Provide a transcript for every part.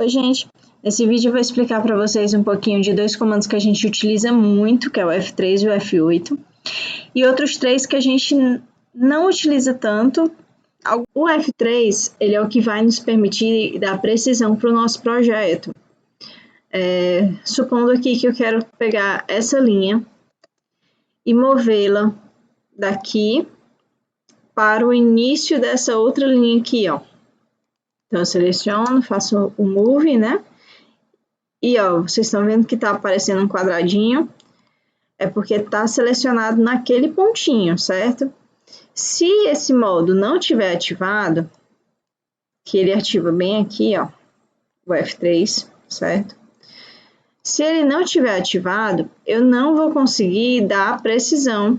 Oi, gente. Nesse vídeo eu vou explicar para vocês um pouquinho de dois comandos que a gente utiliza muito, que é o F3 e o F8, e outros três que a gente não utiliza tanto. O F3, ele é o que vai nos permitir dar precisão para o nosso projeto. Supondo aqui que eu quero pegar essa linha e movê-la daqui para o início dessa outra linha aqui, ó. Então, eu seleciono, faço o Move, né? E, ó, vocês estão vendo que tá aparecendo um quadradinho. É porque tá selecionado naquele pontinho, certo? Se esse modo não tiver ativado, que ele ativa bem aqui, ó, o F3, certo? Se ele não tiver ativado, eu não vou conseguir dar precisão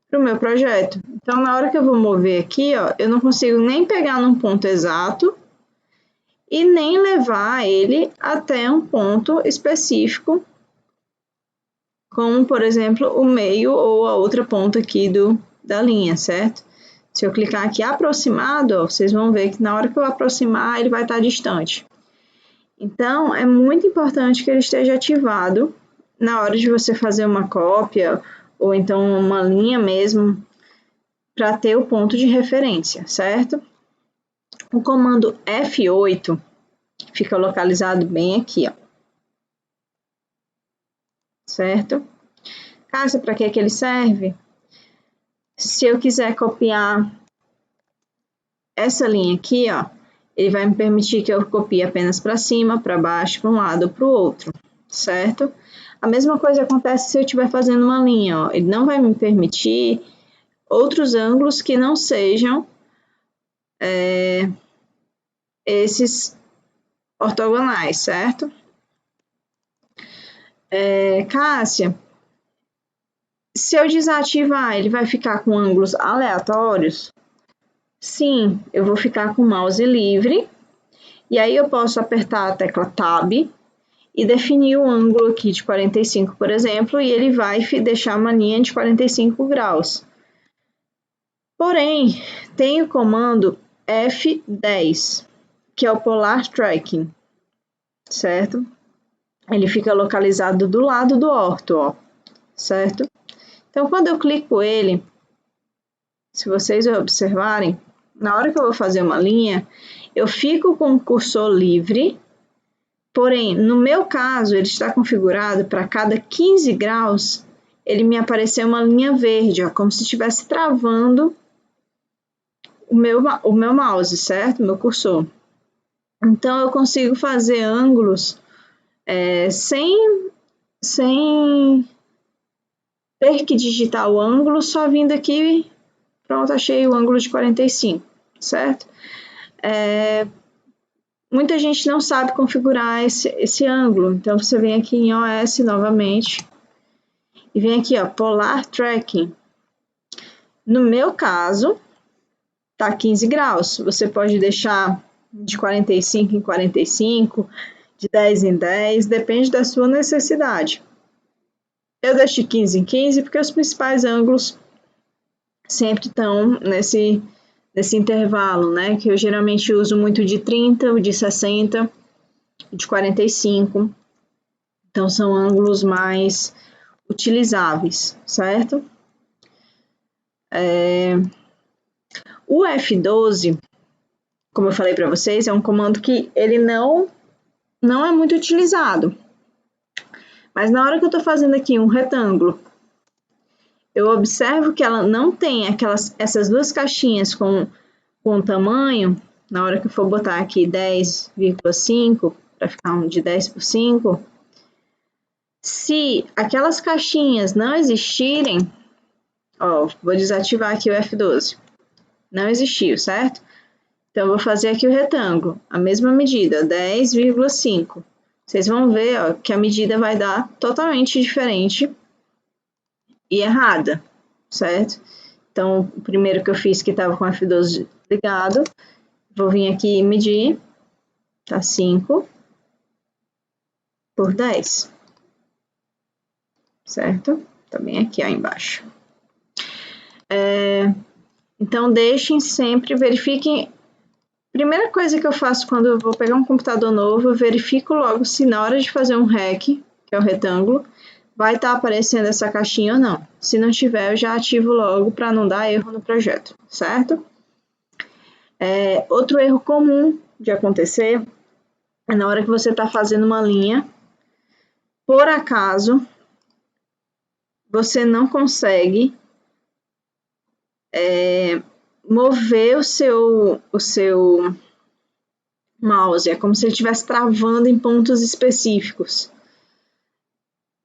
para o meu projeto. Então, na hora que eu vou mover aqui, ó, eu não consigo nem pegar num ponto exato e nem levar ele até um ponto específico, como, por exemplo, o meio ou a outra ponta aqui da linha, certo? Se eu clicar aqui aproximado, ó, vocês vão ver que na hora que eu aproximar, ele vai estar distante. Então, é muito importante que ele esteja ativado na hora de você fazer uma cópia ou então uma linha mesmo, para ter o ponto de referência, certo? O comando F8 fica localizado bem aqui, ó. Certo? Cássia, para que ele serve? Se eu quiser copiar essa linha aqui, ó, ele vai me permitir que eu copie apenas para cima, para baixo, para um lado ou para o outro, certo? A mesma coisa acontece se eu estiver fazendo uma linha, ó, ele não vai me permitir outros ângulos que não sejam esses ortogonais, certo? Cássia, se eu desativar, ele vai ficar com ângulos aleatórios? Sim, eu vou ficar com o mouse livre, e aí eu posso apertar a tecla Tab e definir o ângulo aqui de 45, por exemplo, e ele vai deixar uma linha de 45 graus. Porém, tem o comando F10, que é o Polar Tracking, certo? Ele fica localizado do lado do orto, ó, certo? Então, quando eu clico ele, se vocês observarem, na hora que eu vou fazer uma linha, eu fico com o cursor livre, porém, no meu caso, ele está configurado para cada 15 graus, ele me aparecer uma linha verde, ó, como se estivesse travando o meu mouse, certo? O meu cursor. Então, eu consigo fazer ângulos sem ter que digitar o ângulo, só vindo aqui, pronto, achei o ângulo de 45, certo? Muita gente não sabe configurar esse ângulo, então você vem aqui em OS novamente e vem aqui, ó, Polar Tracking. No meu caso, tá 15 graus, você pode deixar de 45 em 45, de 10 em 10, depende da sua necessidade. Eu deixo de 15 em 15 porque os principais ângulos sempre estão nesse intervalo, né? Que eu geralmente uso muito de 30, o de 60, o de 45. Então, são ângulos mais utilizáveis, certo? O F12, como eu falei para vocês, é um comando que ele não é muito utilizado. Mas na hora que eu estou fazendo aqui um retângulo, eu observo que ela não tem essas duas caixinhas com tamanho. Na hora que eu for botar aqui 10,5, para ficar um de 10 por 5, se aquelas caixinhas não existirem, ó, vou desativar aqui o F12. Não existiu, certo? Então, eu vou fazer aqui o retângulo, a mesma medida, 10,5. Vocês vão ver, ó, que a medida vai dar totalmente diferente e errada, certo? Então, o primeiro que eu fiz que estava com o F12 ligado, vou vir aqui e medir, tá 5 por 10, certo? Também aqui, ó, embaixo. Então, deixem sempre, verifiquem Primeira coisa que eu faço quando eu vou pegar um computador novo, eu verifico logo se na hora de fazer um REC, que é o retângulo, vai estar aparecendo essa caixinha ou não. Se não tiver, eu já ativo logo para não dar erro no projeto, certo? Outro erro comum de acontecer é na hora que você está fazendo uma linha, por acaso, você não consegue mover o seu mouse. É como se ele estivesse travando em pontos específicos.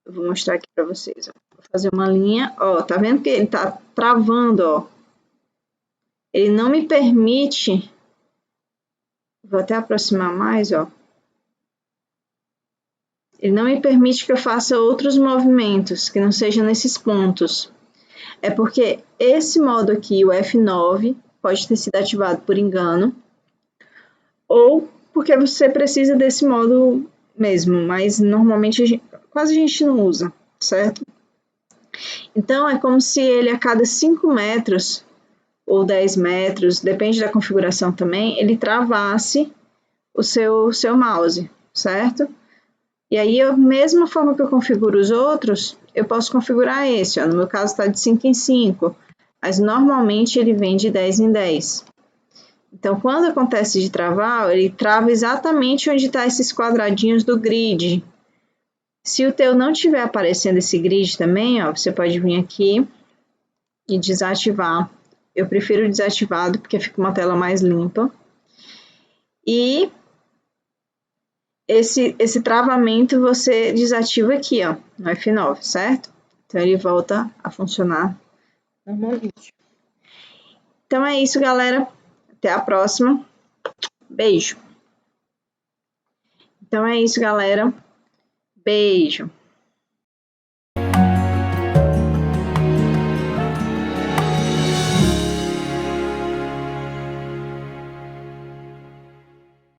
Eu vou mostrar aqui para vocês. Ó. Vou fazer uma linha. Ó, tá vendo que ele tá travando, ó. Ele não me permite... Vou até aproximar mais, ó. Ele não me permite que eu faça outros movimentos, que não sejam nesses pontos. É porque esse modo aqui, o F9, pode ter sido ativado por engano, ou porque você precisa desse modo mesmo, mas normalmente quase a gente não usa, certo? Então, é como se ele a cada 5 metros ou 10 metros, depende da configuração também, ele travasse o seu mouse, certo? E aí, a mesma forma que eu configuro os outros, eu posso configurar esse, ó. No meu caso está de 5 em 5, mas normalmente ele vem de 10 em 10. Então, quando acontece de travar, ele trava exatamente onde está esses quadradinhos do grid. Se o teu não estiver aparecendo esse grid também, ó, você pode vir aqui e desativar. Eu prefiro desativado porque fica uma tela mais limpa. E esse travamento você desativa aqui, ó, no F9, certo? Então, ele volta a funcionar normalmente. Então, é isso, galera. Até a próxima. Beijo. Então, é isso, galera. Beijo.